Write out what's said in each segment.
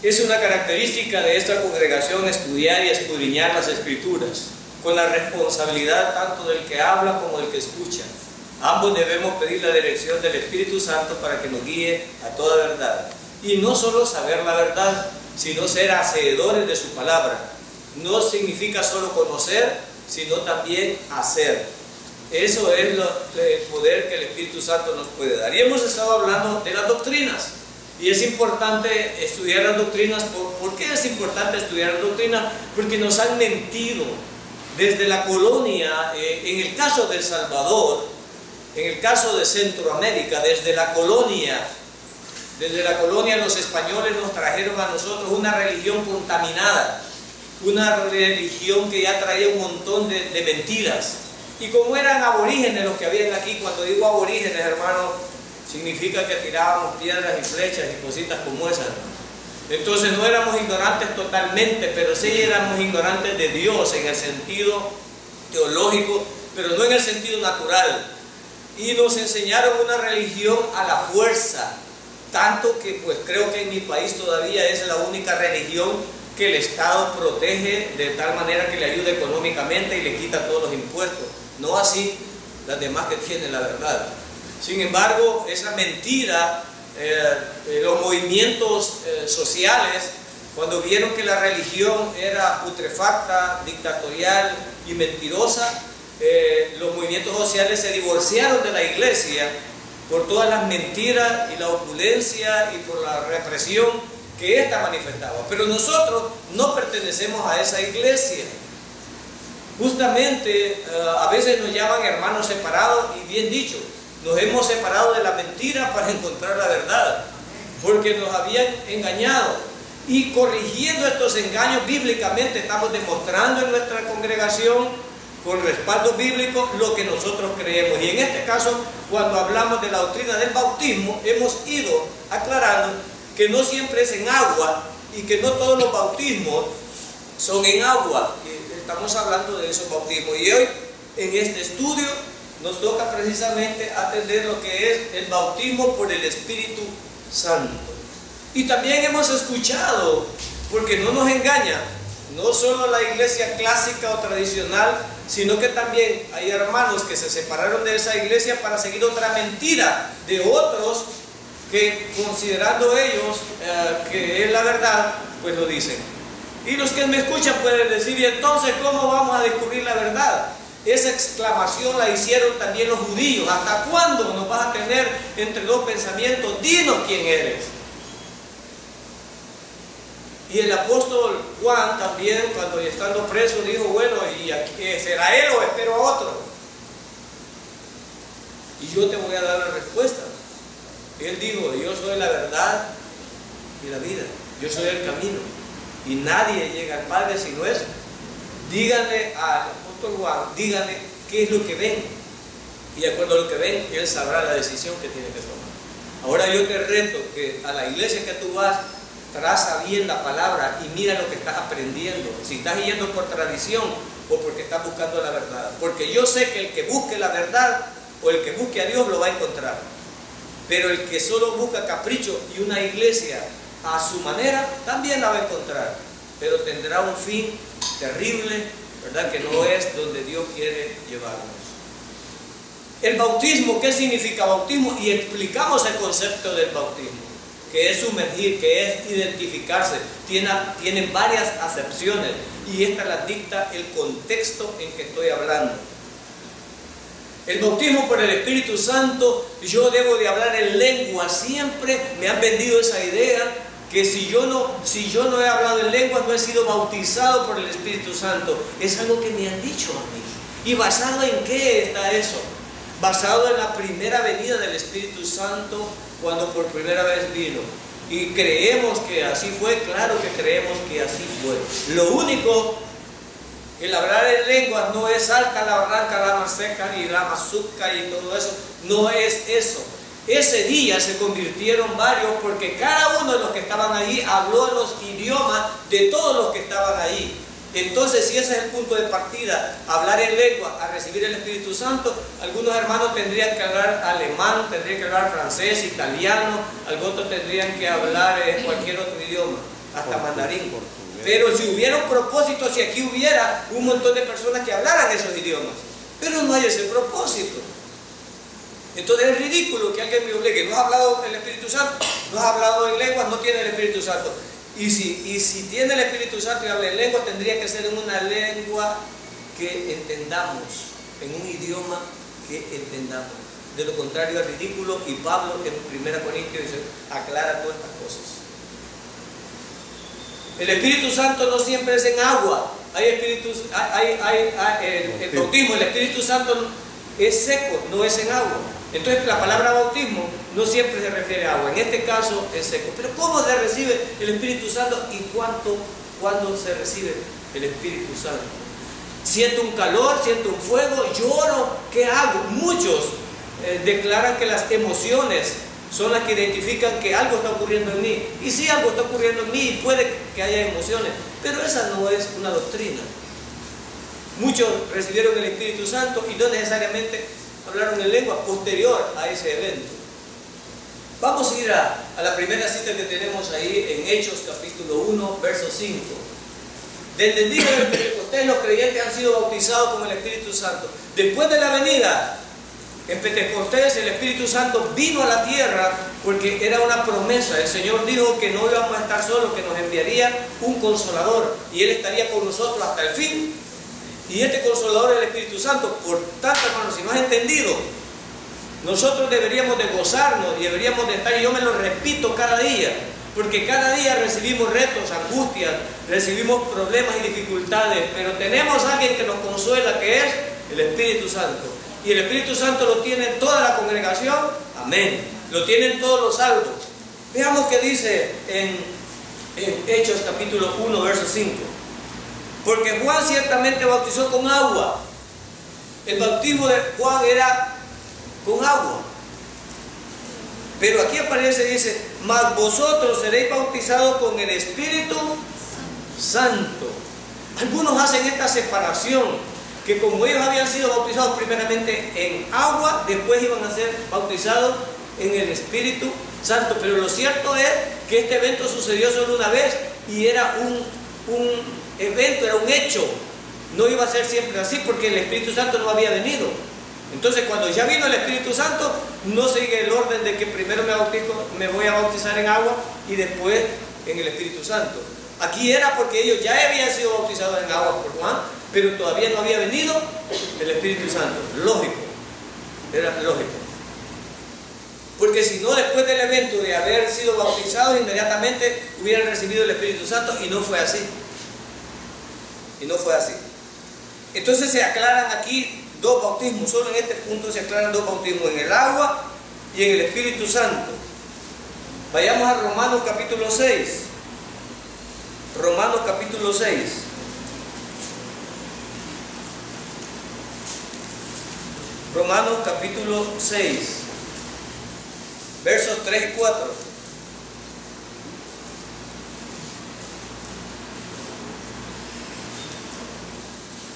Es una característica de esta congregación estudiar y escudriñar las Escrituras, con la responsabilidad tanto del que habla como del que escucha. Ambos debemos pedir la dirección del Espíritu Santo para que nos guíe a toda verdad. Y no solo saber la verdad, sino ser hacedores de su palabra. No significa solo conocer, sino también hacer. Eso es el poder que el Espíritu Santo nos puede dar. Y hemos estado hablando de las doctrinas. Y es importante estudiar las doctrinas. ¿Por qué es importante estudiar las doctrinas? Porque nos han mentido desde la colonia, en el caso de El Salvador, en el caso de Centroamérica, desde la colonia los españoles nos trajeron a nosotros una religión contaminada, una religión que ya traía un montón de mentiras. Y como eran aborígenes los que habían aquí, cuando digo aborígenes, hermanos, significa que tirábamos piedras y flechas y cositas como esas. Entonces no éramos ignorantes totalmente, pero sí éramos ignorantes de Dios en el sentido teológico, pero no en el sentido natural. Y nos enseñaron una religión a la fuerza, tanto que pues creo que en mi país todavía es la única religión que el Estado protege de tal manera que le ayuda económicamente y le quita todos los impuestos. No así las demás que tienen la verdad. Sin embargo, esa mentira, los movimientos sociales, cuando vieron que la religión era putrefacta, dictatorial y mentirosa, los movimientos sociales se divorciaron de la iglesia por todas las mentiras y la opulencia y por la represión que ésta manifestaba. Pero nosotros no pertenecemos a esa iglesia. Justamente a veces nos llaman hermanos separados, y bien dicho, nos hemos separado de la mentira para encontrar la verdad, porque nos habían engañado. Y corrigiendo estos engaños bíblicamente estamos demostrando en nuestra congregación, con respaldo bíblico, lo que nosotros creemos. Y en este caso, cuando hablamos de la doctrina del bautismo, hemos ido aclarando que no siempre es en agua y que no todos los bautismos son en agua. Estamos hablando de esos bautismos. Y hoy, en este estudio, nos toca precisamente atender lo que es el bautismo por el Espíritu Santo. Y también hemos escuchado, porque no nos engaña, no solo la iglesia clásica o tradicional, sino que también hay hermanos que se separaron de esa iglesia para seguir otra mentira de otros que, considerando ellos que es la verdad, pues lo dicen. Y los que me escuchan pueden decir: ¿y entonces cómo vamos a descubrir la verdad? Esa exclamación la hicieron también los judíos. ¿Hasta cuándo nos vas a tener entre dos pensamientos? Dinos quién eres. Y el apóstol Juan también, cuando estando preso, dijo: bueno, ¿y será él o espero a otro? Y yo te voy a dar la respuesta. Él dijo: yo soy la verdad y la vida, yo soy el camino, y nadie llega al Padre si no es. Díganle al apóstol Juan, díganle qué es lo que ven, y de acuerdo a lo que ven, él sabrá la decisión que tiene que tomar. Ahora yo te reto que a la iglesia que tú vas, traza bien la palabra y mira lo que estás aprendiendo, si estás yendo por tradición o porque estás buscando la verdad. Porque yo sé que el que busque la verdad o el que busque a Dios lo va a encontrar, pero el que solo busca capricho y una iglesia a su manera también la va a encontrar, pero tendrá un fin terrible, ¿verdad? Que no es donde Dios quiere llevarnos. El bautismo, ¿qué significa bautismo? Y explicamos el concepto del bautismo, que es sumergir, que es identificarse. Tienen varias acepciones y esta las dicta el contexto en que estoy hablando. El bautismo por el Espíritu Santo, yo debo de hablar en lengua. Siempre me han vendido esa idea que si yo no he hablado en lenguas, no he sido bautizado por el Espíritu Santo. Es algo que me han dicho a mí. ¿Y basado en qué está eso? Basado en la primera venida del Espíritu Santo, cuando por primera vez vino. Y creemos que así fue, claro que creemos que así fue. Lo único, el hablar en lenguas no es alca, la barranca, la maseca, ni la mazuca y todo eso. No es eso. Ese día se convirtieron varios porque cada uno de los que estaban allí habló los idiomas de todos los que estaban allí. Entonces, si ese es el punto de partida, hablar en lengua, a recibir el Espíritu Santo, algunos hermanos tendrían que hablar alemán, tendrían que hablar francés, italiano, algunos tendrían que hablar cualquier otro idioma. hasta mandarín. Pero si hubiera un propósito, si aquí hubiera un montón de personas que hablaran esos idiomas, pero no hay ese propósito. Entonces es ridículo que alguien me obligue. ¿No has hablado del Espíritu Santo? ¿No has hablado en lenguas? No tiene el Espíritu Santo. Y si tiene el Espíritu Santo y habla en lengua, tendría que ser en una lengua que entendamos, en un idioma que entendamos. De lo contrario es ridículo, y Pablo en 1 Corintios dice, aclara todas estas cosas. El Espíritu Santo no siempre es en agua. El bautismo, el Espíritu Santo es seco, no es en agua. Entonces la palabra bautismo no siempre se refiere a agua, en este caso es seco. Pero ¿cómo se recibe el Espíritu Santo y cuándo se recibe el Espíritu Santo? Siento un calor, siento un fuego, lloro, ¿qué hago? Muchos declaran que las emociones son las que identifican que algo está ocurriendo en mí. Y sí, algo está ocurriendo en mí y puede que haya emociones, pero esa no es una doctrina. Muchos recibieron el Espíritu Santo y no necesariamente hablaron en lengua posterior a ese evento. Vamos a ir a la primera cita que tenemos ahí en Hechos capítulo 1, verso 5. Desde el día del Pentecostés los creyentes han sido bautizados con el Espíritu Santo. Después de la venida en Pentecostés, el Espíritu Santo vino a la tierra porque era una promesa. El Señor dijo que no íbamos a estar solos, que nos enviaría un Consolador y Él estaría con nosotros hasta el fin. Y este Consolador es el Espíritu Santo. Por tanto, hermanos, si no has entendido, nosotros deberíamos de gozarnos y deberíamos de estar, y yo me lo repito cada día, porque cada día recibimos retos, angustias, recibimos problemas y dificultades, pero tenemos a alguien que nos consuela, que es el Espíritu Santo. Y el Espíritu Santo lo tiene toda la congregación, amén. Lo tienen todos los salvos. Veamos qué dice en Hechos capítulo 1, verso 5. Porque Juan ciertamente bautizó con agua. El bautismo de Juan era con agua. Pero aquí aparece, dice, mas vosotros seréis bautizados con el Espíritu Santo. Algunos hacen esta separación, que como ellos habían sido bautizados primeramente en agua, después iban a ser bautizados en el Espíritu Santo. Pero lo cierto es que este evento sucedió solo una vez y era un evento, era un hecho. No iba a ser siempre así porque el Espíritu Santo no había venido. Entonces cuando ya vino el Espíritu Santo, no sigue el orden de que primero me voy a bautizar en agua y después en el Espíritu Santo. Aquí era porque ellos ya habían sido bautizados en agua por Juan, pero todavía no había venido el Espíritu Santo. Lógico, era lógico. Porque si no, después del evento de haber sido bautizados, inmediatamente hubieran recibido el Espíritu Santo, y no fue así. Y no fue así. Entonces se aclaran aquí dos bautismos, solo en este punto se aclaran dos bautismos, en el agua y en el Espíritu Santo. Vayamos a Romanos capítulo 6. Romanos capítulo 6. Romanos capítulo 6, versos 3 y 4.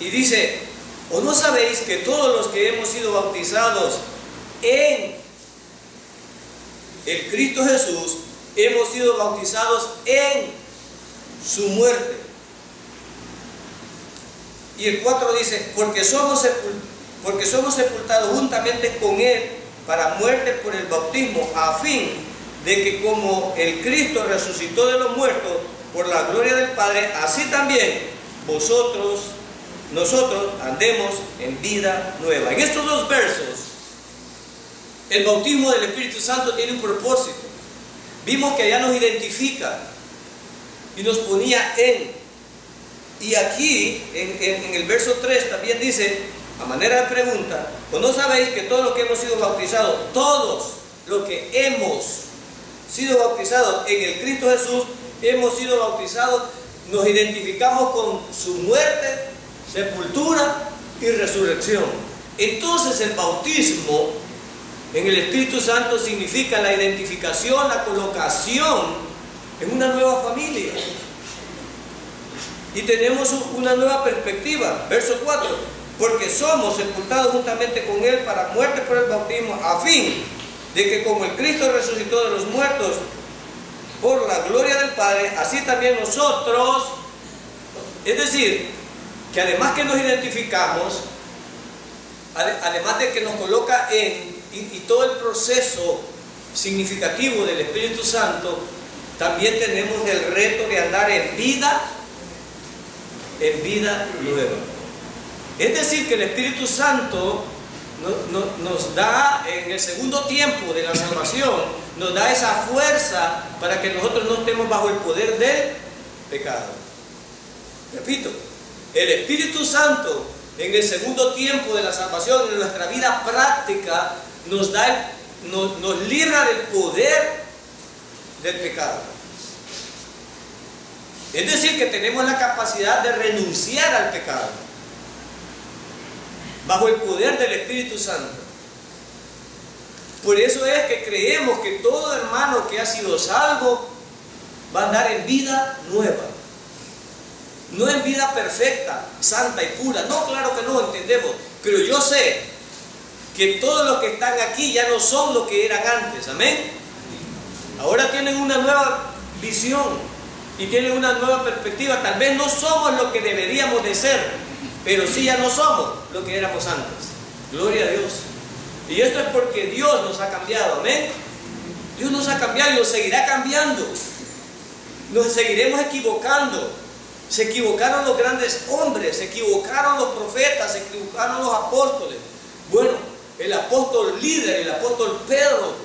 Y dice, ¿o no sabéis que todos los que hemos sido bautizados en el Cristo Jesús, hemos sido bautizados en su muerte? Y el 4 dice, porque somos sepultados juntamente con Él para muerte por el bautismo, a fin de que como el Cristo resucitó de los muertos por la gloria del Padre, así también nosotros andemos en vida nueva. En estos dos versos, el bautismo del Espíritu Santo tiene un propósito. Vimos que allá nos identifica y nos ponía en. Y aquí, en el verso 3, también dice, a manera de pregunta, ¿o no sabéis que todos los que hemos sido bautizados, todos los que hemos sido bautizados en el Cristo Jesús, hemos sido bautizados, nos identificamos con su muerte, sepultura y resurrección? Entonces el bautismo en el Espíritu Santo significa la identificación, la colocación en una nueva familia. Y tenemos una nueva perspectiva. Verso 4. Porque somos sepultados juntamente con Él para muerte por el bautismo, a fin de que como el Cristo resucitó de los muertos por la gloria del Padre, así también nosotros, es decir, que además que nos identificamos, además de que nos coloca y todo el proceso significativo del Espíritu Santo, también tenemos el reto de andar en vida nueva. Es decir, que el Espíritu Santo nos da, en el segundo tiempo de la salvación, nos da esa fuerza para que nosotros no estemos bajo el poder del pecado. Repito, el Espíritu Santo en el segundo tiempo de la salvación, en nuestra vida práctica, nos libra del poder del pecado. Es decir, que tenemos la capacidad de renunciar al pecado bajo el poder del Espíritu Santo. Por eso es que creemos que todo hermano que ha sido salvo va a andar en vida nueva, no en vida perfecta, santa y pura. No, claro que no, entendemos, pero yo sé que todos los que están aquí ya no son lo que eran antes. Amén. Ahora tienen una nueva visión y tienen una nueva perspectiva. Tal vez no somos lo que deberíamos de ser, pero sí ya no somos lo que éramos antes. Gloria a Dios. Y esto es porque Dios nos ha cambiado. Amén. Dios nos ha cambiado y nos seguirá cambiando. Nos seguiremos equivocando. Se equivocaron los grandes hombres, se equivocaron los profetas, se equivocaron los apóstoles. Bueno, el apóstol líder, el apóstol Pedro,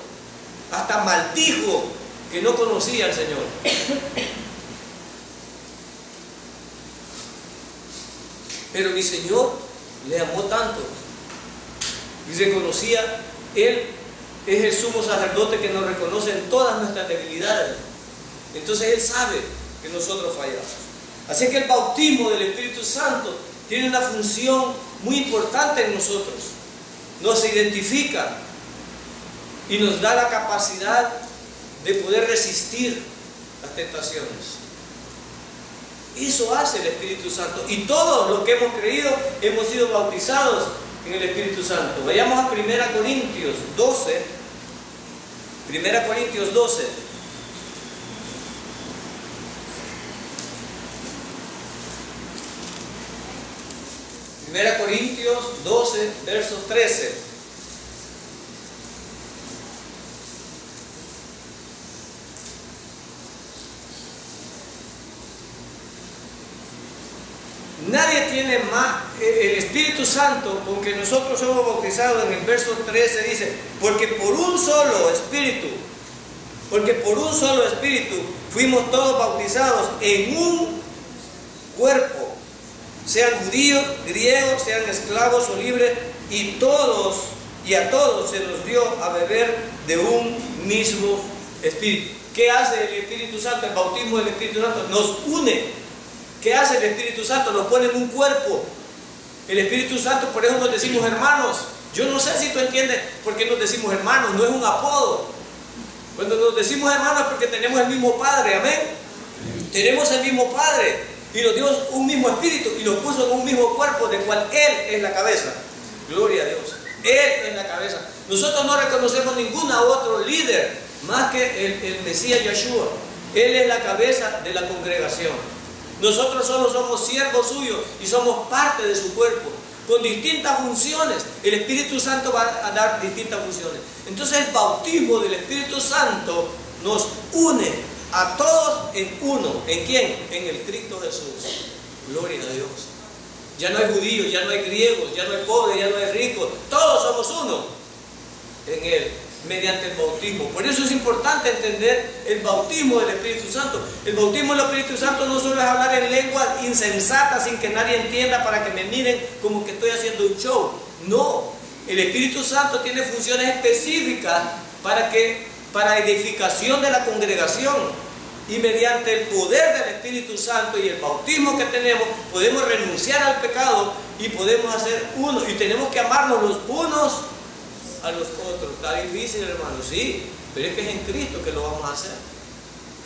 hasta maldijo que no conocía al Señor. Pero mi Señor le amó tanto y reconocía, Él es el sumo sacerdote que nos reconoce en todas nuestras debilidades. Entonces Él sabe que nosotros fallamos. Así que el bautismo del Espíritu Santo tiene una función muy importante en nosotros. Nos identifica y nos da la capacidad de poder resistir las tentaciones. Eso hace el Espíritu Santo. Y todos los que hemos creído hemos sido bautizados en el Espíritu Santo. Vayamos a 1 Corintios 12. 1 Corintios 12. 1 Corintios 12, versos 13. Nadie tiene más el Espíritu Santo con que nosotros somos bautizados. En el verso 13 dice, porque por un solo Espíritu fuimos todos bautizados en un cuerpo, sean judíos, griegos, sean esclavos o libres, y a todos se nos dio a beber de un mismo Espíritu. ¿Qué hace el Espíritu Santo? El bautismo del Espíritu Santo nos une. ¿Qué hace el Espíritu Santo? Nos pone en un cuerpo. El Espíritu Santo, por eso nos decimos hermanos. Yo no sé si tú entiendes por qué nos decimos hermanos, no es un apodo. Cuando nos decimos hermanos es porque tenemos el mismo Padre, amén. Tenemos el mismo Padre y nos dio un mismo Espíritu y nos puso en un mismo cuerpo, del cual Él es la cabeza. Gloria a Dios. Él es la cabeza. Nosotros no reconocemos ningún otro líder más que el Mesías Yeshua. Él es la cabeza de la congregación. Nosotros solo somos siervos suyos y somos parte de su cuerpo, con distintas funciones. El Espíritu Santo va a dar distintas funciones. Entonces el bautismo del Espíritu Santo nos une a todos en uno. ¿En quién? En el Cristo Jesús. Gloria a Dios. Ya no hay judíos, ya no hay griegos, ya no hay pobres, ya no hay ricos. Todos somos uno en Él, mediante el bautismo. Por eso es importante entender el bautismo del Espíritu Santo. El bautismo del Espíritu Santo no solo es hablar en lenguas insensatas sin que nadie entienda para que me miren como que estoy haciendo un show. No, el Espíritu Santo tiene funciones específicas para edificación de la congregación. Y mediante el poder del Espíritu Santo y el bautismo que tenemos, podemos renunciar al pecado y podemos hacer uno. Y tenemos que amarnos los unos a los otros. Está difícil, hermano, sí, pero es que es en Cristo que lo vamos a hacer.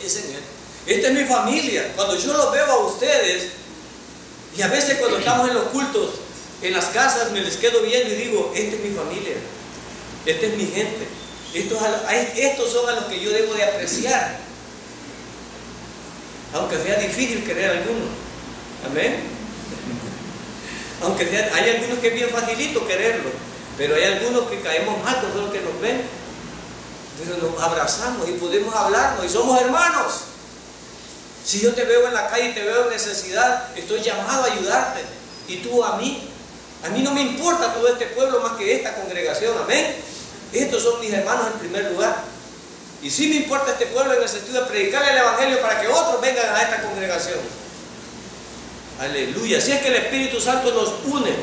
Es en Él. Esta es mi familia. Cuando yo los veo a ustedes, y a veces cuando estamos en los cultos, en las casas, me les quedo viendo y digo, esta es mi familia, esta es mi gente, estos son a los que yo debo de apreciar. aunque sea difícil querer a algunos. Amén. Aunque sea, hay algunos que es bien facilito quererlo, pero hay algunos que caemos mal con los que nos ven. Pero nos abrazamos y podemos hablarnos y somos hermanos. Si yo te veo en la calle y te veo en necesidad, estoy llamado a ayudarte. Y tú a mí. A mí no me importa todo este pueblo más que esta congregación. Amén. Estos son mis hermanos en primer lugar. Y sí me importa este pueblo en el sentido de predicarle el evangelio para que otros vengan a esta congregación. Aleluya. Así es que el Espíritu Santo nos une.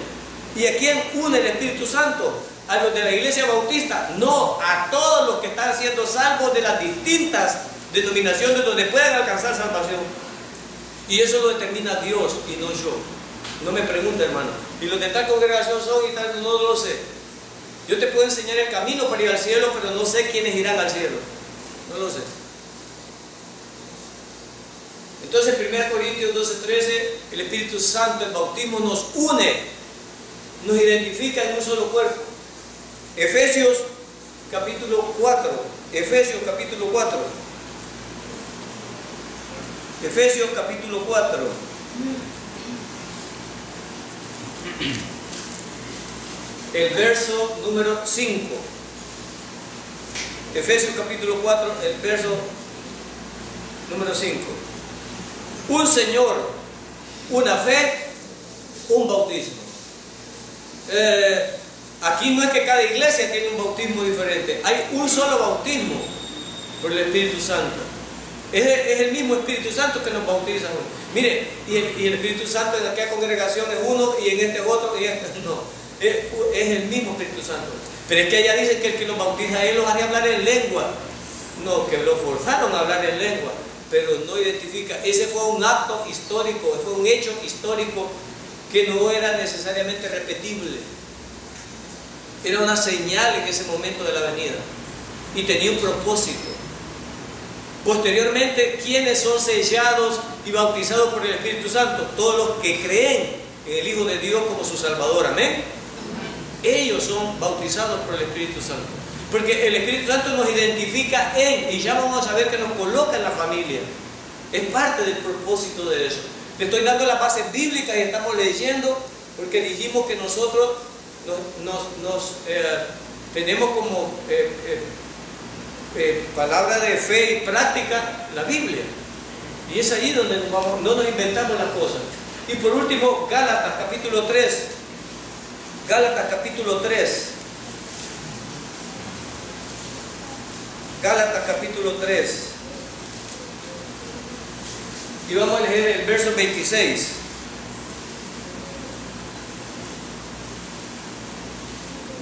¿Y a quién une el Espíritu Santo? ¿A los de la iglesia bautista? No, a todos los que están siendo salvos de las distintas denominaciones donde puedan alcanzar salvación. Y eso lo determina Dios y no yo. No me pregunte, hermano. Y los de tal congregación son y tal, no lo sé. Yo te puedo enseñar el camino para ir al cielo, pero no sé quiénes irán al cielo. No lo sé. Entonces, 1 Corintios 12:13, el Espíritu Santo, el bautismo nos une, nos identifica en un solo cuerpo. Efesios capítulo 4. Efesios capítulo 4. Efesios capítulo 4. El verso número 5. Efesios capítulo 4, el verso número 5. Un Señor, una fe, un bautismo. Aquí no es que cada iglesia tiene un bautismo diferente. Hay un solo bautismo por el Espíritu Santo. Es el mismo Espíritu Santo que nos bautiza. Mire, y el Espíritu Santo en aquella congregación es uno y en este es otro y en este no. Es el mismo Espíritu Santo. Pero es que allá dice que el que los bautiza a él los haría hablar en lengua. No, que lo forzaron a hablar en lengua, pero no identifica. Ese fue un acto histórico, fue un hecho histórico que no era necesariamente repetible. Era una señal en ese momento de la venida y tenía un propósito. Posteriormente, ¿quiénes son sellados y bautizados por el Espíritu Santo? Todos los que creen en el Hijo de Dios como su Salvador. Amén. Ellos son bautizados por el Espíritu Santo. Porque el Espíritu Santo nos identifica en, y ya vamos a ver que nos coloca en la familia. Es parte del propósito de eso. Le estoy dando las bases bíblicas y estamos leyendo, porque dijimos que nosotros tenemos como palabra de fe y práctica la Biblia. Y es allí donde no nos inventamos las cosas. Y por último, Gálatas capítulo 3. Gálatas capítulo 3. Gálatas capítulo 3. Y vamos a leer el verso 26.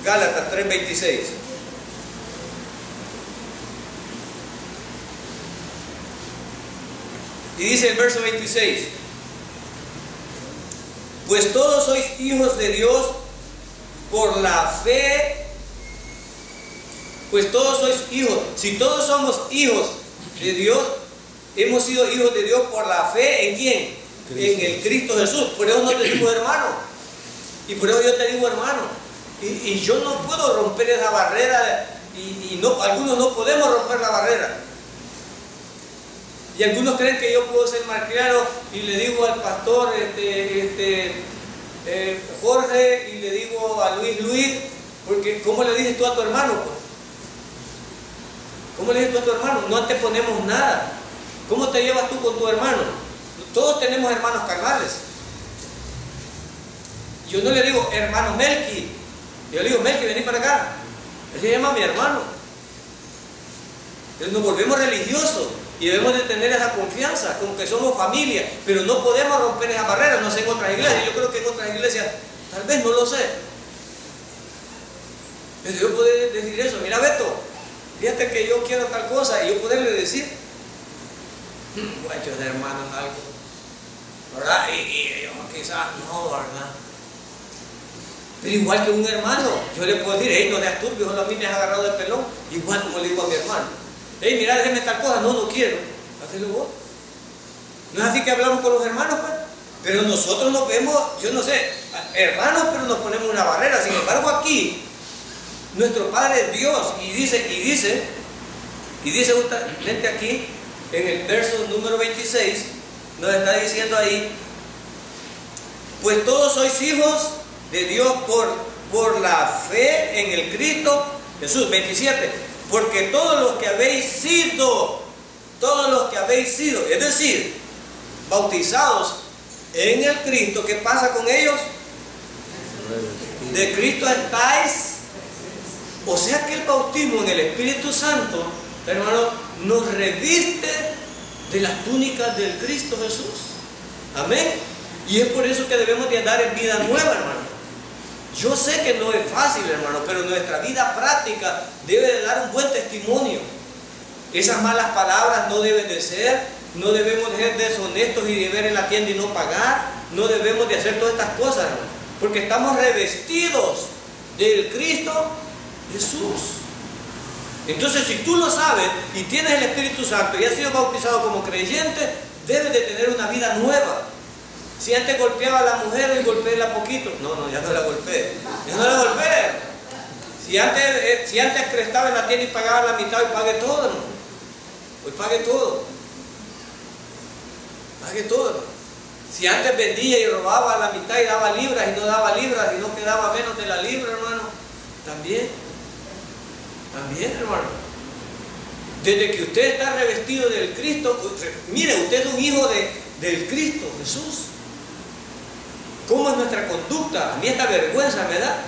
Gálatas 3:26. Y dice el verso 26: pues todos sois hijos de Dios por la fe. Pues todos sois hijos. Si todos somos hijos de Dios, hemos sido hijos de Dios por la fe. ¿En quién? Cristo. En el Cristo Jesús. Por eso no te digo hermano. Y por eso yo te digo hermano. Y yo no puedo romper esa barrera. Y no, algunos no podemos romper la barrera. Y algunos creen que yo puedo ser más claro y le digo al pastor Jorge y le digo a Luis, porque ¿cómo le dices tú a tu hermano? Pues? ¿Cómo le dices tú a tu hermano? No anteponemos nada. ¿Cómo te llevas tú con tu hermano? Todos tenemos hermanos carnales. Yo no le digo hermano Melqui, yo le digo Melqui, vení para acá. Él se llama mi hermano. Entonces nos volvemos religiosos. Y debemos de tener esa confianza, como que somos familia, pero no podemos romper esa barrera, no sé en otras iglesias. Yo creo que en otras iglesias, tal vez, no lo sé. Pero yo puedo decir eso: mira Beto, fíjate que yo quiero tal cosa, y yo poderle decir, guachos de hermanos, algo, ¿verdad? Y yo quizás no, ¿verdad? Pero igual que un hermano, yo le puedo decir, hey, no seas turbio, solo a mí me has agarrado del pelón, igual como le digo a mi hermano. Hey, mira, déjeme tal cosa. No quiero. Hazlo vos. No es así que hablamos con los hermanos, pues. Pero nosotros nos vemos, yo no sé, hermanos, pero nos ponemos una barrera. Sin embargo, aquí, nuestro Padre es Dios. Y dice justamente aquí, en el verso número 26, nos está diciendo ahí, pues todos sois hijos de Dios por la fe en el Cristo Jesús. 27, porque todos los que habéis sido, es decir, bautizados en el Cristo, ¿qué pasa con ellos? De Cristo estáis. O sea que el bautismo en el Espíritu Santo, hermano, nos reviste de las túnicas del Cristo Jesús. Amén. Y es por eso que debemos de andar en vida nueva, hermano. Yo sé que no es fácil, hermano, pero nuestra vida práctica debe de dar un buen testimonio. Esas malas palabras no deben de ser, no debemos de ser deshonestos y de ver en la tienda y no pagar, no debemos de hacer todas estas cosas, hermano, porque estamos revestidos del Cristo Jesús. Entonces, si tú lo sabes y tienes el Espíritu Santo y has sido bautizado como creyente, debes de tener una vida nueva. Si antes golpeaba a la mujer, hoy golpeéla poquito. No, ya no la golpeé. Ya no la golpeé. Si antes prestaba en la tienda y pagaba la mitad, hoy pague todo, ¿no? Hoy pague todo. Pague todo, ¿no? Si antes vendía y robaba la mitad y daba libras y no daba libras y no quedaba menos de la libra, hermano, también, hermano. Desde que usted está revestido del Cristo, mire, usted es un hijo del Cristo Jesús. ¿Cómo es nuestra conducta? A mí esta vergüenza me da.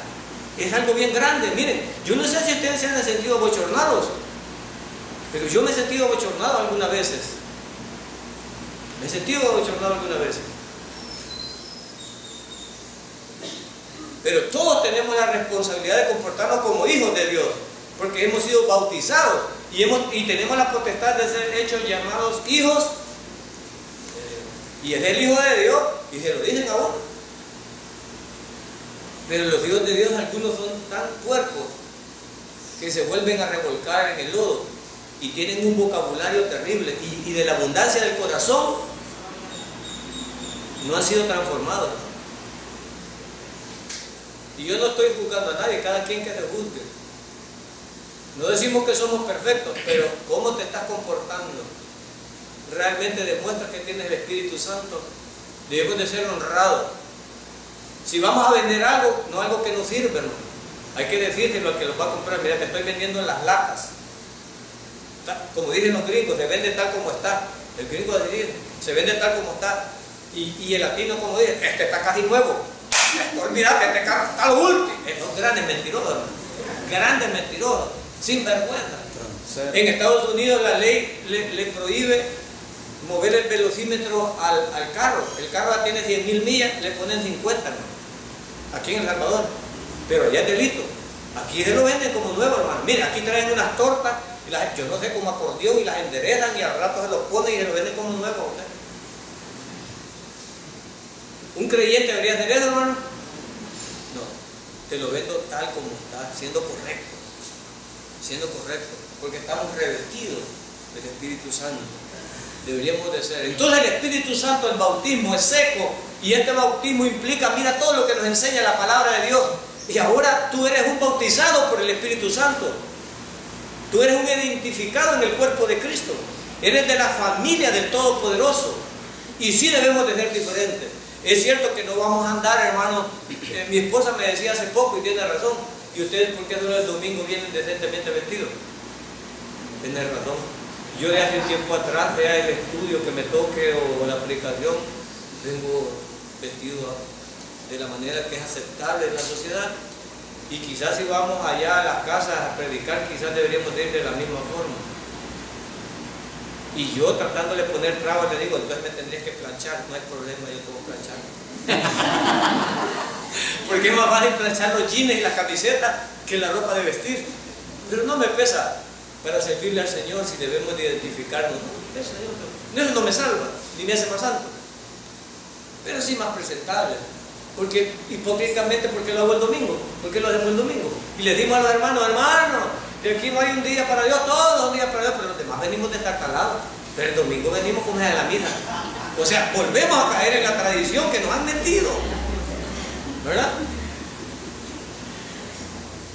Es algo bien grande. Miren, yo no sé si ustedes se han sentido bochornados, pero yo me he sentido bochornado algunas veces. Me he sentido bochornado algunas veces. Pero todos tenemos la responsabilidad de comportarnos como hijos de Dios, porque hemos sido bautizados y tenemos la potestad de ser hechos llamados hijos. Y es el Hijo de Dios, y se lo dicen a uno. Pero los hijos de Dios, algunos son tan puercos que se vuelven a revolcar en el lodo y tienen un vocabulario terrible y de la abundancia del corazón no han sido transformados. Y yo no estoy juzgando a nadie, cada quien que se juzgue. No decimos que somos perfectos, pero cómo te estás comportando realmente demuestra que tienes el Espíritu Santo. Debemos de ser honrados. Si vamos a vender algo, no algo que nos sirve, hermano, hay que decírselo al que lo va a comprar. Mira, te estoy vendiendo en las latas. Como dicen los gringos, se vende tal como está. El gringo dice, se vende tal como está. Y el latino, como dice, este está casi nuevo. Olvídate, este carro está lo último. Son grandes mentirosos, hermano. Grandes mentirosos, sin vergüenza. En Estados Unidos la ley le prohíbe mover el velocímetro al carro. El carro ya tiene 100.000 millas, le ponen 50, ¿no? Aquí en El Salvador. Pero allá es delito. Aquí se lo venden como nuevo, hermano. Mira, aquí traen unas tortas, y yo no sé, como acordeón, y las enderezan y al rato se los ponen y se lo venden como nuevo. ¿Okay? ¿Un creyente debería hacer eso, hermano? No. Te lo vendo tal como está, siendo correcto. Siendo correcto. Porque estamos revestidos del Espíritu Santo. Deberíamos de ser. Entonces el Espíritu Santo, el bautismo es seco, y este bautismo implica, mira todo lo que nos enseña la palabra de Dios. Y ahora tú eres un bautizado por el Espíritu Santo. Tú eres un identificado en el cuerpo de Cristo. Eres de la familia del Todopoderoso. Y sí debemos de ser diferentes. Es cierto que no vamos a andar, hermano. Mi esposa me decía hace poco, y tiene razón. ¿Y ustedes por qué solo el domingo vienen decentemente vestidos? Tiene razón. Yo de hace un tiempo atrás, vea el estudio que me toque o la aplicación, vengo vestido de la manera que es aceptable en la sociedad. Y quizás si vamos allá a las casas a predicar, quizás deberíamos ir de la misma forma. Y yo tratándole de poner trabas le digo, entonces me tendrías que planchar. No hay problema, yo puedo planchar. Porque es más fácil planchar los jeans y las camisetas que la ropa de vestir. Pero no me pesa para servirle al Señor si debemos de identificarnos. Eso no me salva, ni me hace más santo. Pero sí más presentable. Porque hipócritamente, ¿por qué lo hago el domingo? ¿Por qué lo hacemos el domingo? Y le dimos a los hermanos, de aquí no hay un día para Dios, todos los días para Dios, pero los demás venimos destartalados. Pero el domingo venimos como es de la misa. O sea, volvemos a caer en la tradición que nos han metido. ¿Verdad?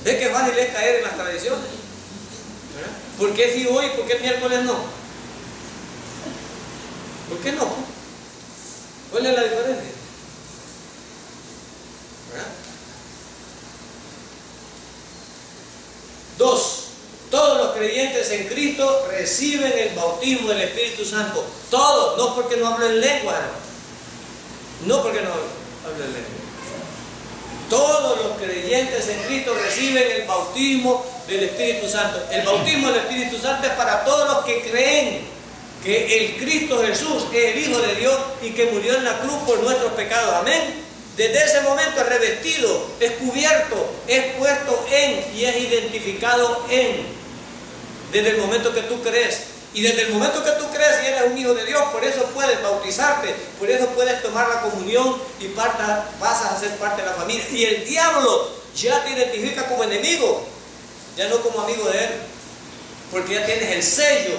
¿Ve qué fácil es caer en las tradiciones? ¿Verdad? ¿Por qué si hoy, por qué el miércoles no? ¿Por qué no? ¿Cuál es la diferencia? ¿Verdad? 2. Todos los creyentes en Cristo reciben el bautismo del Espíritu Santo. Todos, no porque no hablo en lengua, no porque no hablo en lengua. Todos los creyentes en Cristo reciben el bautismo del Espíritu Santo. El bautismo del Espíritu Santo es para todos los que creen que el Cristo Jesús es el Hijo de Dios y que murió en la cruz por nuestros pecados. Amén. Desde ese momento es revestido, es cubierto, es puesto en y es identificado en. Desde el momento que tú crees. Y desde el momento que tú crees y eres un hijo de Dios, por eso puedes bautizarte, por eso puedes tomar la comunión y pasas a ser parte de la familia. Y el diablo ya te identifica como enemigo, ya no como amigo de él, porque ya tienes el sello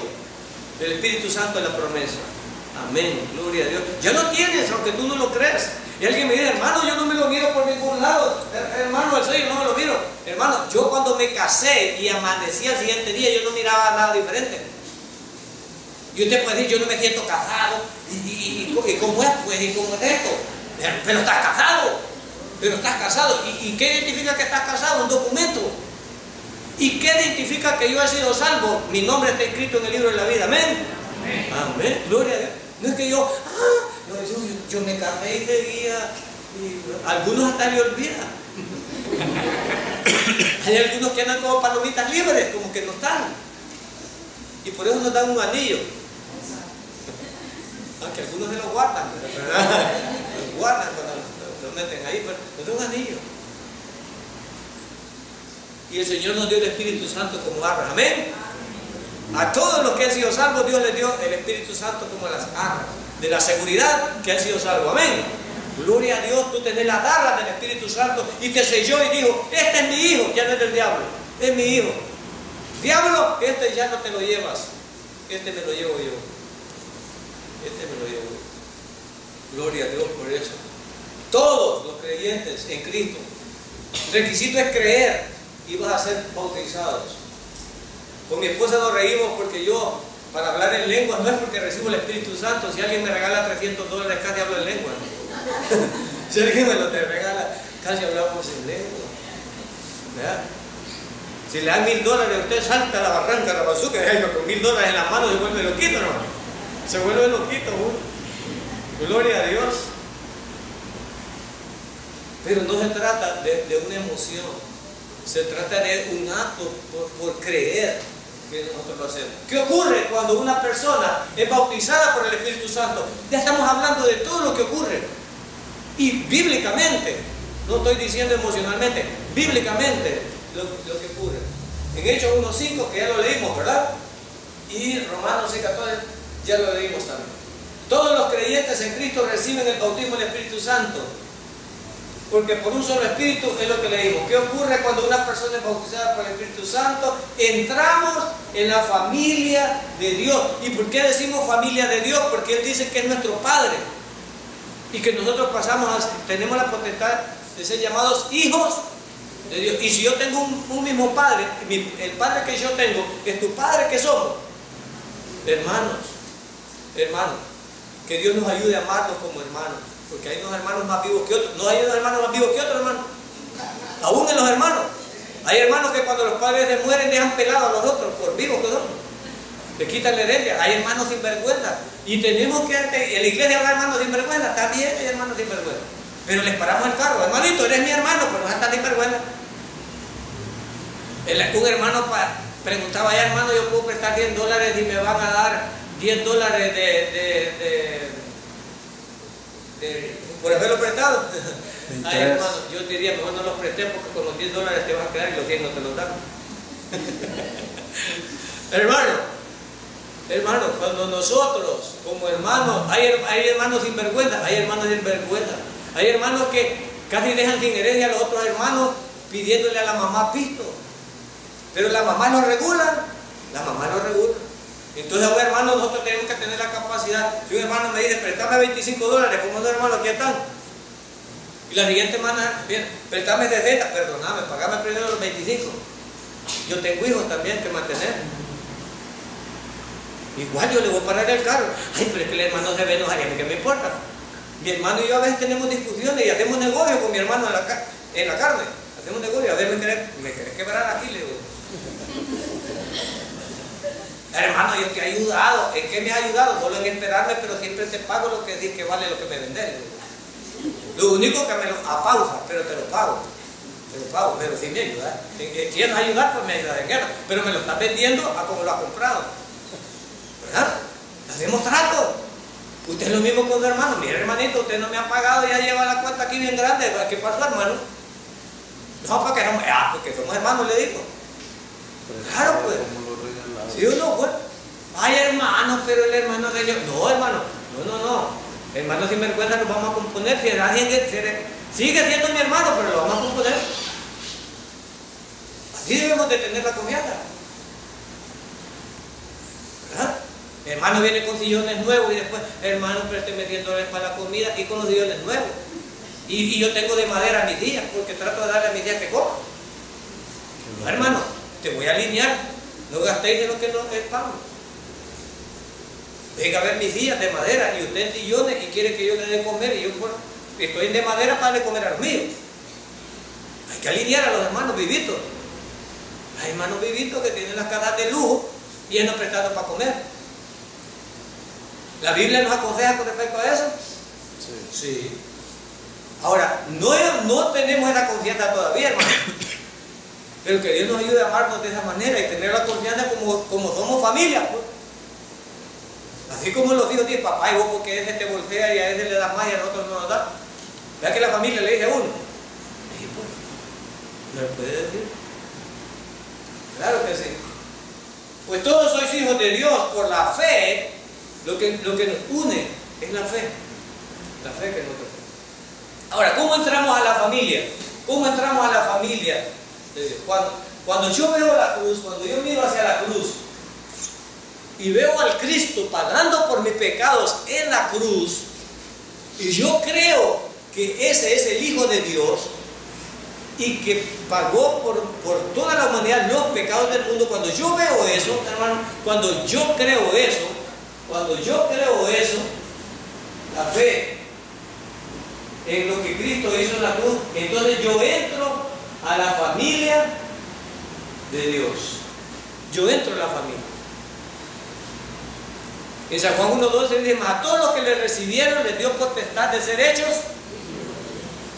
del Espíritu Santo en la promesa. Amén, gloria a Dios. Ya lo tienes, aunque tú no lo creas. Y alguien me dice, hermano, yo no me lo miro por ningún lado. Hermano, el sello no me lo miro. Hermano, yo cuando me casé y amanecí al siguiente día, yo no miraba nada diferente. Y usted puede decir, yo no me siento casado. ¿Y cómo es? Pues, ¿y cómo es esto? Pero estás casado. Pero estás casado. ¿Y qué identifica que estás casado? Un documento. ¿Y qué identifica que yo he sido salvo? Mi nombre está escrito en el libro de la vida. Amén. Amén. Gloria a Dios. No es que yo me casé y seguía. Y algunos hasta le olvidan. Hay algunos que andan como palomitas libres, como que no están. Y por eso nos dan un anillo. Aunque algunos se lo guardan, ¿verdad? Lo guardan cuando lo meten ahí, pero nos da un anillo. Y el Señor nos dio el Espíritu Santo como arras. Amén. A todos los que han sido salvos, Dios les dio el Espíritu Santo como las arras de la seguridad que han sido salvos. Amén. Gloria a Dios, tú tenés las arras del Espíritu Santo y te selló y dijo, este es mi hijo, ya no es del diablo, es mi hijo. Diablo, este ya no te lo llevas, este me lo llevo yo. Este me lo llevo yo. Gloria a Dios por eso. Todos los creyentes en Cristo, el requisito es creer y vas a ser bautizados. Con mi esposa nos reímos porque yo, para hablar en lenguas, no es porque recibo el Espíritu Santo. Si alguien me regala $300, casi hablo en lengua. Si alguien me lo te regala, casi hablamos en lengua. ¿Verdad? Si le dan $1000, usted salta a la barranca, a la bazuca, con $1000 en las manos se vuelve loquito, ¿no? Se vuelve loquito, ¿no? Gloria a Dios. Pero no se trata de una emoción, se trata de un acto por creer que nosotros lo hacemos. ¿Qué ocurre cuando una persona es bautizada por el Espíritu Santo? Ya estamos hablando de todo lo que ocurre. Y bíblicamente, no estoy diciendo emocionalmente, bíblicamente lo que ocurre. En Hechos 1:5, que ya lo leímos, ¿verdad? Y Romanos 6:14, ya lo leímos también. Todos los creyentes en Cristo reciben el bautismo del Espíritu Santo, porque por un solo Espíritu es lo que leímos. ¿Qué ocurre cuando una persona es bautizada por el Espíritu Santo? Entramos en la familia de Dios. ¿Y por qué decimos familia de Dios? Porque Él dice que es nuestro Padre y que nosotros tenemos la potestad de ser llamados hijos de Dios. Y si yo tengo un mismo Padre, el Padre que yo tengo es tu Padre, que somos hermanos. Que Dios nos ayude a amarnos como hermanos, porque hay unos hermanos más vivos que otros. No hay unos hermanos más vivos que otros, hermano. Aún en los hermanos hay hermanos que cuando los padres les mueren dejan pelados a los otros por vivos que son, le quitan la herencia. Hay hermanos sinvergüenza y tenemos que, en la iglesia habrá hermanos sinvergüenza, también hay hermanos sinvergüenza, pero les paramos el carro. Hermanito, eres mi hermano, pero no estás sinvergüenza. Un hermano preguntaba, ya hermano, yo puedo prestar $10 y me van a dar $10 por haberlo prestado. Ay, hermano, yo diría, mejor no los presté porque con los $10 te vas a quedar y los 100 no te los dan. Hermano, cuando nosotros como hermanos, hay hermanos sin vergüenza, hay hermanos sin vergüenza, hay hermanos que casi dejan sin herencia a los otros hermanos pidiéndole a la mamá pisto, pero la mamá lo regula, Entonces, hermano, nosotros tenemos que tener la capacidad. Si un hermano me dice, préstame $25, como no, hermano, aquí están. Y la siguiente semana, bien, préstame 60, perdóname, pagame primero los 25. Yo tengo hijos también que mantener. Igual yo le voy a parar el carro. Ay, pero es que el hermano se ve enojar, ¿y a mí qué me importa? Mi hermano y yo a veces tenemos discusiones y hacemos negocio con mi hermano en la carne. Hacemos negocio, a veces me querés quebrar aquí, le digo. Hermano, yo te he ayudado. ¿En qué me has ayudado? Solo en esperarme, pero siempre te pago lo que dices que vale lo que me vendes. Lo único que me lo apausa, pero te lo pago. Te lo pago, pero si me ayudas. Si quieres ayudar, pues me ayudas en guerra. Pero me lo estás vendiendo a como lo has comprado. ¿Verdad? Hacemos trato. Usted es lo mismo con su hermano. Mire, hermanito, usted no me ha pagado, ya lleva la cuenta aquí bien grande. ¿Qué pasó, hermano? No, porque somos hermanos, le digo. Claro, pues. ¿Sí o no? Pues. Ay, hermano, pero el hermano de ellos. No, hermano. No. Hermano, sin vergüenza nos vamos a componer. Si alguien sigue siendo mi hermano, pero lo vamos a componer. Así debemos de tener la confianza. ¿Verdad? Mi hermano viene con sillones nuevos y después, hermano, présteme $100 para la comida y con los sillones nuevos. Y yo tengo de madera a mis días, porque trato de darle a mis días que coma. No, hermano, te voy a alinear. No gastéis de lo que no es pago. Venga a ver mis días de madera y usted en sillones y quiere que yo le dé comer y yo bueno, estoy de madera para darle comer a los míos. Hay que alinear a los hermanos vivitos. Hay hermanos vivitos que tienen las casas de lujo y andan prestando para comer. ¿La Biblia nos aconseja con respecto a eso? Sí. Ahora, no tenemos esa confianza todavía, hermano. Pero que Dios nos ayude a amarnos de esa manera y tener la confianza como somos familia, pues. Así como los hijos dicen, papá, y vos porque ese te bolsea y a ese le das más y al otro no nos da. Vea que la familia le dice a uno. Sí, pues, ¿me lo puede decir? Claro que sí. Pues todos sois hijos de Dios por la fe. Lo que nos une es la fe. La fe que nos toca. Ahora, ¿cómo entramos a la familia? ¿Cómo entramos a la familia? Cuando yo veo la cruz, cuando yo miro hacia la cruz y veo al Cristo pagando por mis pecados en la cruz, y yo creo que ese es el Hijo de Dios y que pagó por toda la humanidad los pecados del mundo, cuando yo veo eso, hermano, cuando yo creo eso, la fe en lo que Cristo hizo en la cruz, entonces yo entro a la familia de Dios. Yo entro a la familia. En San Juan 1:12 dice, a todos los que le recibieron les dio potestad de ser hechos.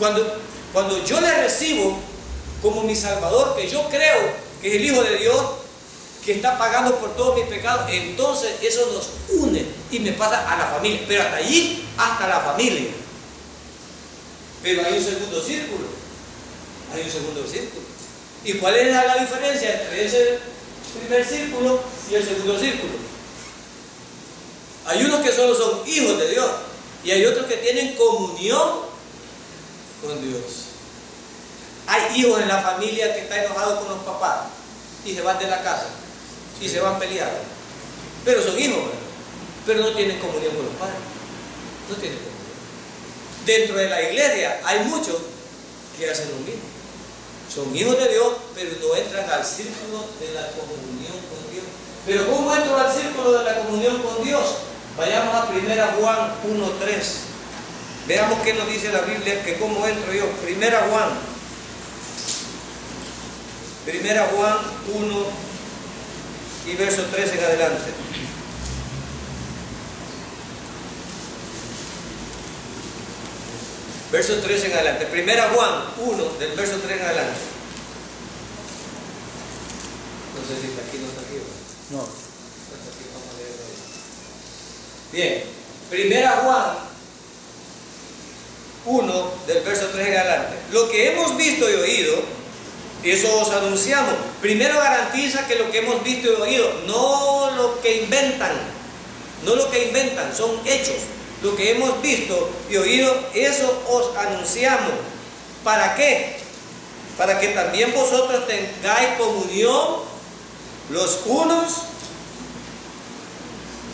Cuando yo le recibo como mi Salvador, que yo creo que es el Hijo de Dios, que está pagando por todos mis pecados, entonces eso nos une y me pasa a la familia. Pero hasta allí, hasta la familia. Pero hay un segundo círculo. ¿Y cuál es la diferencia entre ese primer círculo y el segundo círculo? Hay unos que solo son hijos de Dios y hay otros que tienen comunión con Dios. Hay hijos en la familia que están enojados con los papás y se van de la casa y se van peleados, pero son hijos, pero no tienen comunión con los padres. No tienen comunión. Dentro de la iglesia hay muchos que hacen lo mismo. Son hijos de Dios, pero no entran al círculo de la comunión con Dios. Pero ¿cómo entro al círculo de la comunión con Dios? Vayamos a 1 Juan 1:3. Veamos qué nos dice la Biblia, que cómo entro yo. 1 Juan 1 y verso 3 en adelante. Verso 3 en adelante. 1 Juan 1, del verso 3 en adelante. No sé si está aquí, no está aquí. No. Está aquí, vamos a leerlo ahí. Bien. 1 Juan 1, del verso 3 en adelante. Lo que hemos visto y oído, eso os anunciamos. Primero garantiza que lo que hemos visto y oído, no lo que inventan, son hechos. Lo que hemos visto y oído, eso os anunciamos. ¿Para qué? Para que también vosotros tengáis comunión los unos.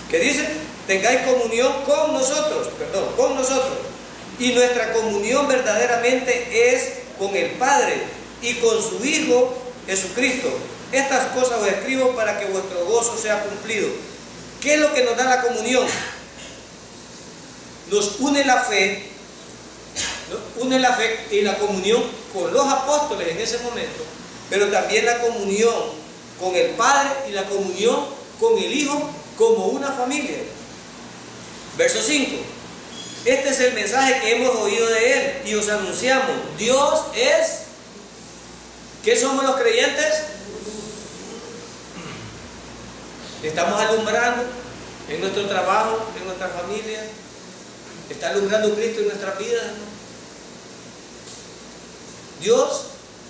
¿Qué dice? Tengáis comunión con nosotros, Y nuestra comunión verdaderamente es con el Padre y con su Hijo Jesucristo. Estas cosas os escribo para que vuestro gozo sea cumplido. ¿Qué es lo que nos da la comunión? nos une la fe, y la comunión con los apóstoles en ese momento, pero también la comunión con el Padre y la comunión con el Hijo como una familia. Verso 5. Este es el mensaje que hemos oído de Él y os anunciamos. Dios es... ¿Qué somos los creyentes? Estamos alumbrando en nuestro trabajo, en nuestra familia. Está alumbrando Cristo en nuestras vidas. Dios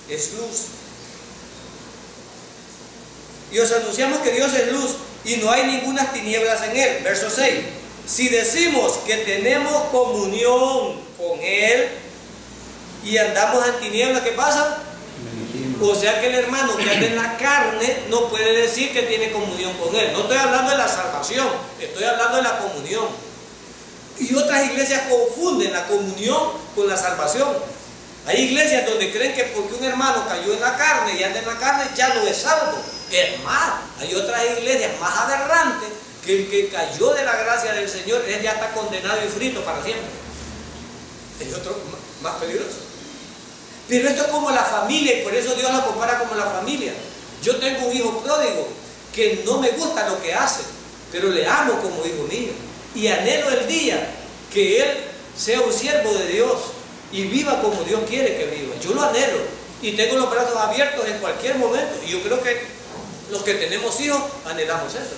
es luz. Y os anunciamos que Dios es luz y no hay ninguna tinieblas en Él. Verso 6. Si decimos que tenemos comunión con Él y andamos en tinieblas, ¿qué pasa? O sea que el hermano que anda en la carne no puede decir que tiene comunión con Él. No estoy hablando de la salvación, estoy hablando de la comunión. Y otras iglesias confunden la comunión con la salvación. Hay iglesias donde creen que porque un hermano cayó en la carne y anda en la carne ya no es salvo. Es más, hay otras iglesias más aberrantes que el que cayó de la gracia del Señor, él ya está condenado y frito para siempre. Es otro más peligroso. Pero esto es como la familia, y por eso Dios la compara como la familia. Yo tengo un hijo pródigo que no me gusta lo que hace, pero le amo como hijo mío. Y anhelo el día que él sea un siervo de Dios y viva como Dios quiere que viva. Yo lo anhelo y tengo los brazos abiertos en cualquier momento. Y yo creo que los que tenemos hijos anhelamos eso.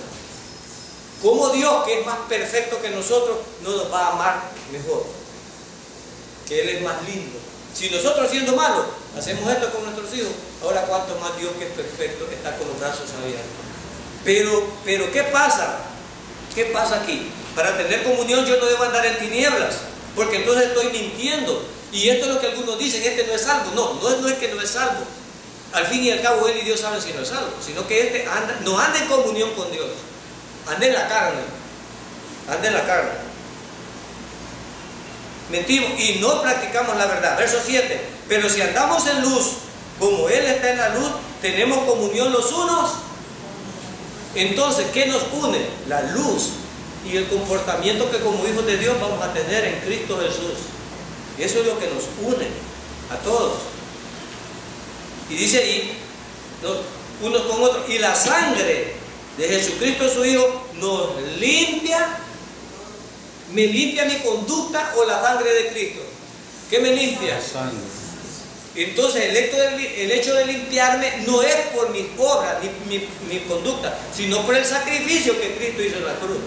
Como Dios, que es más perfecto que nosotros, no nos va a amar mejor, que Él es más lindo. Si nosotros, siendo malos, hacemos esto con nuestros hijos, ahora cuánto más Dios, que es perfecto, está con los brazos abiertos. Pero ¿qué pasa? ¿Qué pasa aquí? Para tener comunión yo no debo andar en tinieblas, porque entonces estoy mintiendo. Y esto es lo que algunos dicen: este no es salvo. No es que no es salvo. Al fin y al cabo Él y Dios saben si no es salvo, sino que este no anda en comunión con Dios, anda en la carne. Anda en la carne. Mentimos y no practicamos la verdad. Verso 7. Pero si andamos en luz, como Él está en la luz, tenemos comunión los unos. Entonces, ¿qué nos une? La luz y el comportamiento que como hijos de Dios vamos a tener en Cristo Jesús. Y eso es lo que nos une a todos. Y dice ahí, unos con otros, y la sangre de Jesucristo su Hijo nos limpia. ¿Me limpia mi conducta o la sangre de Cristo? ¿Qué me limpia? Sangre. Entonces el hecho de limpiarme no es por mis obras ni mi conducta, sino por el sacrificio que Cristo hizo en la cruz.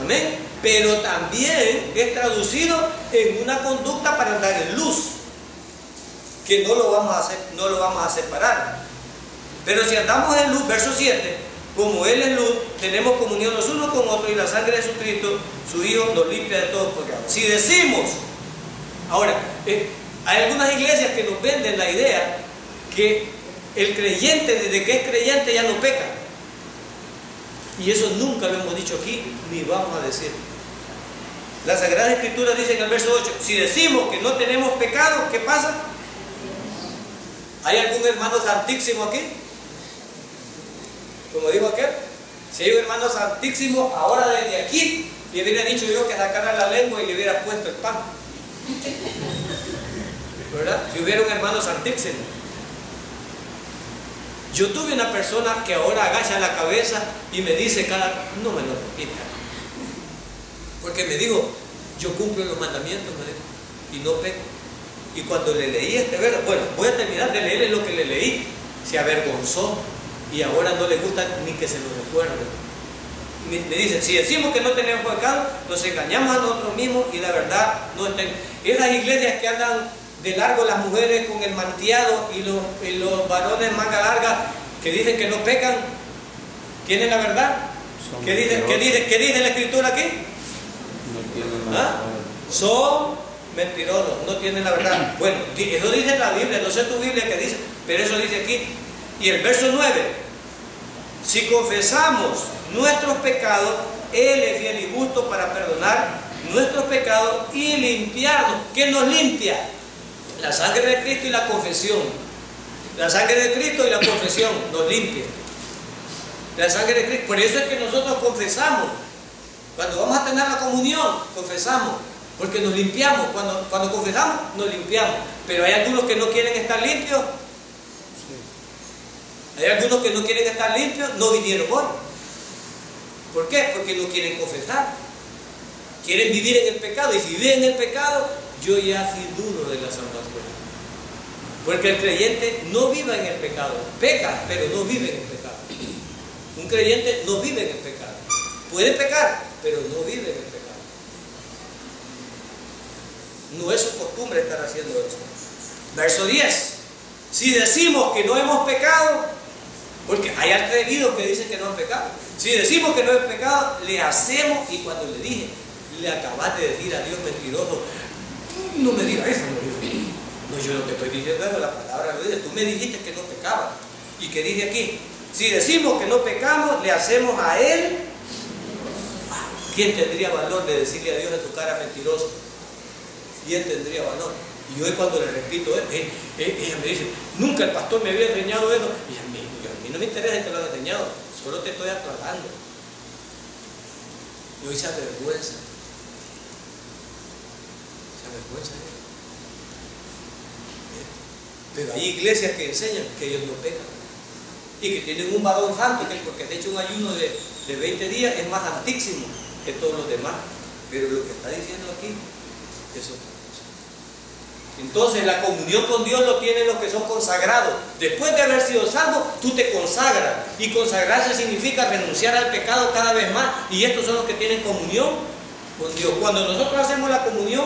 Amén. Pero también es traducido en una conducta para andar en luz, que no lo vamos a separar. Pero si andamos en luz, verso 7, como Él es luz, tenemos comunión los unos con otros, y la sangre de Jesucristo, su Hijo, nos limpia de todos pecados. Si decimos, ahora, hay algunas iglesias que nos venden la idea que el creyente, desde que es creyente, ya no peca. Y eso nunca lo hemos dicho aquí, ni vamos a decir. La Sagrada Escritura dice en el verso 8, si decimos que no tenemos pecado, ¿qué pasa? ¿Hay algún hermano santísimo aquí? Como dijo aquel, si hay un hermano santísimo, ahora desde aquí le hubiera dicho yo que sacara la lengua y le hubiera puesto el pan, ¿verdad? Si hubiera un hermano santísimo. Yo tuve una persona que ahora agacha la cabeza y me dice no me lo repita, porque me dijo, yo cumplo los mandamientos, me dijo, y no peco. Y cuando le leí este verso, bueno, voy a terminar de leerle lo que le leí, se avergonzó y ahora no le gusta ni que se lo recuerde. Me dice, si decimos que no tenemos pecado, nos engañamos a nosotros mismos y la verdad no está. Esas iglesias que andan de largo las mujeres con el manteado y los varones manga larga, que dicen que no pecan, ¿quién es la verdad? ¿Qué dice la Escritura aquí? No tienen la verdad. Son mentirosos, no tienen la verdad. Bueno, eso dice la Biblia, no sé tu Biblia qué dice, pero eso dice aquí. Y el verso 9, si confesamos nuestros pecados, Él es fiel y justo para perdonar nuestros pecados y limpiarnos. ¿Qué nos limpia? La sangre de Cristo y la confesión. La sangre de Cristo y la confesión nos limpia. La sangre de Cristo. Por eso es que nosotros confesamos. Cuando vamos a tener la comunión, confesamos. Porque nos limpiamos, cuando confesamos nos limpiamos. Pero hay algunos que no quieren estar limpios. Hay algunos que no quieren estar limpios, no vinieron hoy. ¿Por qué? Porque no quieren confesar. Quieren vivir en el pecado. Y si viven en el pecado, yo ya fui duro de la salvación. Porque el creyente no vive en el pecado. Peca, pero no vive en el pecado. Un creyente no vive en el pecado. Puede pecar, pero no vive en el pecado. No es su costumbre estar haciendo esto. Verso 10. Si decimos que no hemos pecado, porque hay atrevidos que dicen que no han pecado. Si decimos que no hemos pecado, le hacemos, y cuando le dije, le acabas de decir a Dios mentiroso, no me digas eso, no, yo lo que estoy diciendo es la palabra de Dios. Tú me dijiste que no pecaba. ¿Y qué dice aquí? Si decimos que no pecamos, le hacemos a Él. ¿Quién tendría valor de decirle a Dios en su cara mentiroso? ¿Quién tendría valor? Y hoy cuando le repito, ella me dice, nunca el pastor me había enseñado eso. Y a mí no me interesa que te lo haya enseñado, solo te estoy aclarando. Y hoy se avergüenza. Se avergüenza de él. Pero hay iglesias que enseñan que ellos no pecan. Y que tienen un varón santo, que porque de hecho un ayuno de 20 días es más santísimo que todos los demás. Pero lo que está diciendo aquí es otra cosa. Entonces la comunión con Dios lo tienen los que son consagrados. Después de haber sido salvo, tú te consagras. Y consagrarse significa renunciar al pecado cada vez más. Y estos son los que tienen comunión con Dios. Cuando nosotros hacemos la comunión,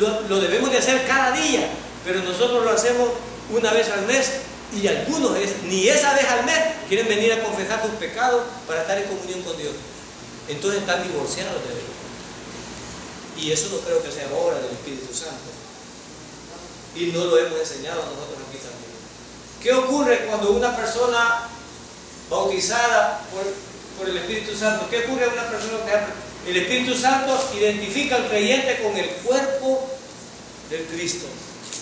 lo debemos de hacer cada día. Pero nosotros lo hacemos una vez al mes. Y algunos ni esa vez al mes quieren venir a confesar sus pecados para estar en comunión con Dios. Entonces están divorciados de Dios. Y eso no creo que sea obra del Espíritu Santo. Y no lo hemos enseñado nosotros aquí también. ¿Qué ocurre cuando una persona bautizada por el Espíritu Santo? ¿Qué ocurre a una persona que el Espíritu Santo identifica al creyente con el cuerpo del Cristo?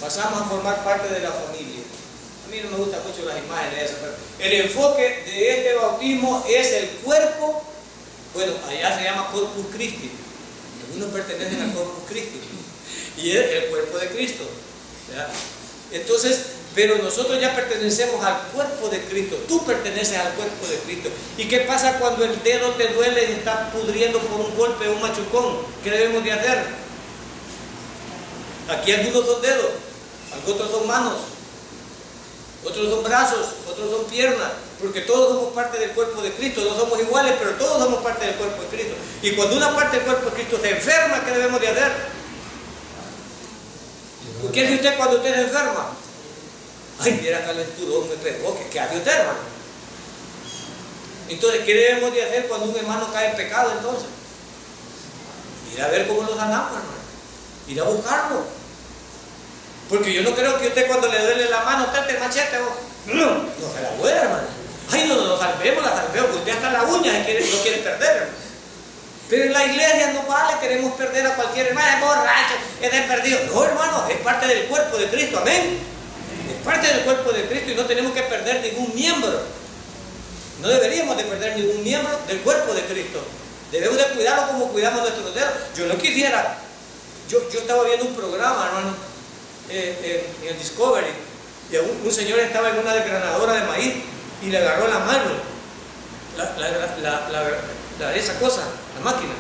Pasamos a formar parte de la familia. A mí no me gustan mucho las imágenes de eso, pero el enfoque de este bautismo es el cuerpo. Bueno, allá se llama Corpus Christi. Algunos pertenecen al Corpus Christi y es el cuerpo de Cristo, ¿verdad? Entonces, pero nosotros ya pertenecemos al cuerpo de Cristo. Tú perteneces al cuerpo de Cristo. ¿Y qué pasa cuando el dedo te duele y está pudriendo por un golpe, un machucón? ¿Qué debemos de hacer? Aquí algunos son dedos, otros son manos, otros son brazos, otros son piernas, porque todos somos parte del cuerpo de Cristo. No somos iguales, pero todos somos parte del cuerpo de Cristo. Y cuando una parte del cuerpo de Cristo se enferma, ¿qué debemos de hacer? ¿Qué hace usted cuando usted se enferma? Ay, mira calenturón, me pegó. ¿Qué hace usted, hermano? Entonces, ¿qué debemos de hacer cuando un hermano cae en pecado entonces? Ir a ver cómo lo sanamos, hermano. Ir a buscarlo. Porque yo no creo que usted cuando le duele la mano, trate el machete, no se la duele, hermano. Ay, no, salvemos, porque usted hasta la uña no quiere perder, hermano. Pero en la iglesia no vale, queremos perder a cualquier hermano, es borracho, es perdido. No, hermano, es parte del cuerpo de Cristo, amén. Es parte del cuerpo de Cristo y no tenemos que perder ningún miembro. No deberíamos de perder ningún miembro del cuerpo de Cristo. Debemos de cuidarlo como cuidamos nuestros dedos. Yo no quisiera, yo estaba viendo un programa, hermano, en el Discovery, y un señor estaba en una desgranadora de maíz y le agarró la mano, esa cosa, la máquina,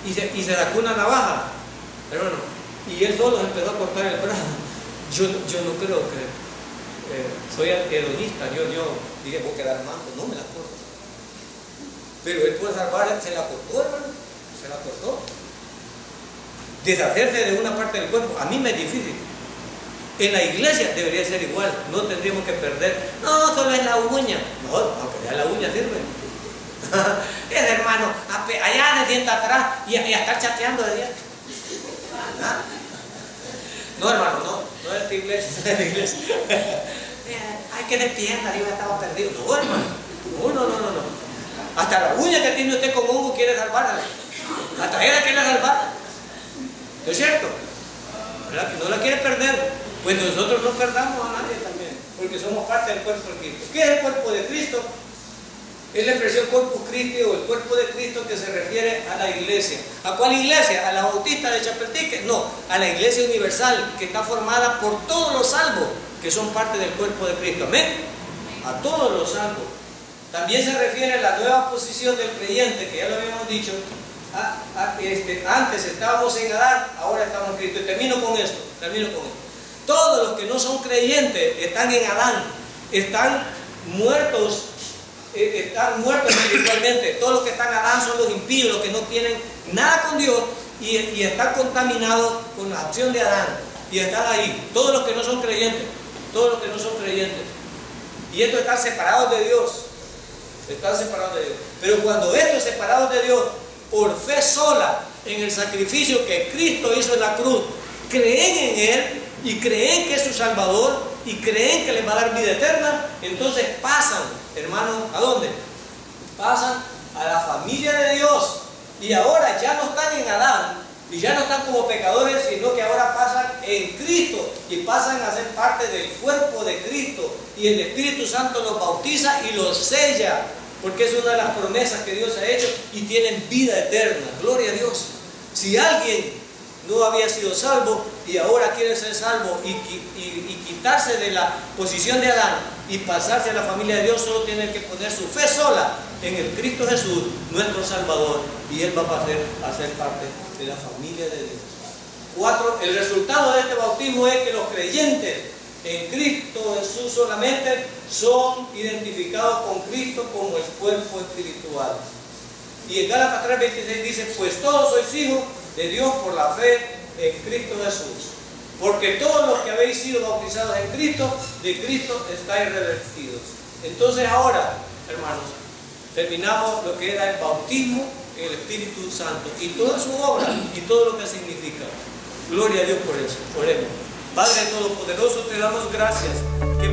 y se sacó una navaja, hermano, y él solo empezó a cortar el brazo. Yo no creo que soy hedonista, yo dije, voy a quedar manco, no me la corto. Pero él puede salvar, se la cortó, hermano, se la cortó. Deshacerse de una parte del cuerpo, a mí me es difícil. En la iglesia debería ser igual, no tendríamos que perder, no, solo es la uña. No, aunque ya la uña sirve. Es hermano, allá se sienta atrás y a estar chateando de día. No, hermano, no es esta iglesia, no es la iglesia. Ay, que despierta, yo ya estaba perdido. No, hermano, no. Hasta la uña que tiene usted con hongo quiere salvarla. Hasta ella quiere salvar. ¿No es cierto? No la quiere perder. Pues nosotros no perdamos a nadie también, porque somos parte del cuerpo de Cristo. ¿Qué es el cuerpo de Cristo? Es la expresión Corpus Christi o el cuerpo de Cristo que se refiere a la iglesia. ¿A cuál iglesia? ¿A la bautista de Chapeltique? No, a la iglesia universal que está formada por todos los salvos que son parte del cuerpo de Cristo. Amén. A todos los salvos. También se refiere a la nueva posición del creyente, que ya lo habíamos dicho. Antes estábamos en Adán, ahora estamos en Cristo. Y termino con esto. Todos los que no son creyentes están en Adán, están muertos espiritualmente. Todos los que están en Adán son los impíos, los que no tienen nada con Dios y están contaminados con la acción de Adán. Y están ahí, todos los que no son creyentes, Y estos están separados de Dios. Pero cuando estos separados de Dios, por fe sola, en el sacrificio que Cristo hizo en la cruz, creen en Él y creen que es su Salvador y creen que les va a dar vida eterna, entonces pasan, hermanos, ¿a dónde? Pasan a la familia de Dios y ahora ya no están en Adán y ya no están como pecadores, sino que ahora pasan en Cristo y pasan a ser parte del cuerpo de Cristo y el Espíritu Santo los bautiza y los sella, porque es una de las promesas que Dios ha hecho y tienen vida eterna. Gloria a Dios. Si alguien no había sido salvo y ahora quiere ser salvo y quitarse de la posición de Adán y pasarse a la familia de Dios, solo tiene que poner su fe sola en el Cristo Jesús, nuestro Salvador, y Él va a ser parte de la familia de Dios. 4. El resultado de este bautismo es que los creyentes en Cristo Jesús solamente son identificados con Cristo como el cuerpo espiritual. Y en Gálatas 3:26 dice: pues todos sois hijos de Dios por la fe en Cristo Jesús. Porque todos los que habéis sido bautizados en Cristo, de Cristo estáis revestidos. Entonces ahora, hermanos, terminamos lo que era el bautismo en el Espíritu Santo y toda su obra y todo lo que significa. Gloria a Dios por eso. Oremos. Padre Todopoderoso, te damos gracias que